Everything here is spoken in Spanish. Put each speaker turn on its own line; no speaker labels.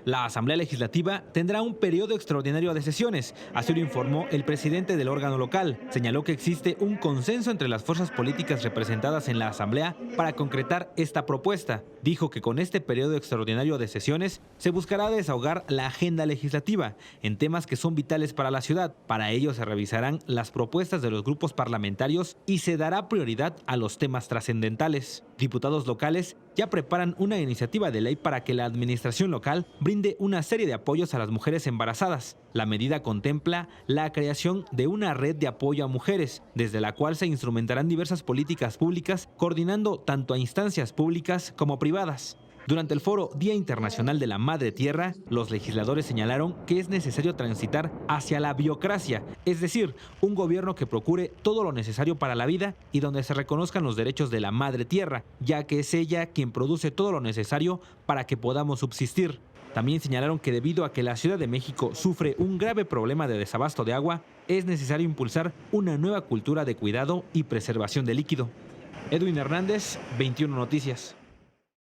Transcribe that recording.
La Asamblea Legislativa tendrá un periodo extraordinario de sesiones, así lo informó el presidente del órgano local. Señaló que existe un consenso entre las fuerzas políticas representadas en la Asamblea para concretar esta propuesta. Dijo que con este periodo extraordinario de sesiones se buscará desahogar la agenda legislativa en temas que son vitales para la ciudad. Para ello se revisarán las propuestas de los grupos parlamentarios y se dará prioridad a los temas trascendentales. Diputados locales ya preparan una iniciativa de ley para que la administración local brinde una serie de apoyos a las mujeres embarazadas. La medida contempla la creación de una red de apoyo a mujeres, desde la cual se instrumentarán diversas políticas públicas, coordinando tanto a instancias públicas como privadas. Durante el foro Día Internacional de la Madre Tierra, los legisladores señalaron que es necesario transitar hacia la biocracia, es decir, un gobierno que procure todo lo necesario para la vida y donde se reconozcan los derechos de la Madre Tierra, ya que es ella quien produce todo lo necesario para que podamos subsistir. También señalaron que debido a que la Ciudad de México sufre un grave problema de desabasto de agua, es necesario impulsar una nueva cultura de cuidado y preservación del líquido. Edwin Hernández, 21 Noticias.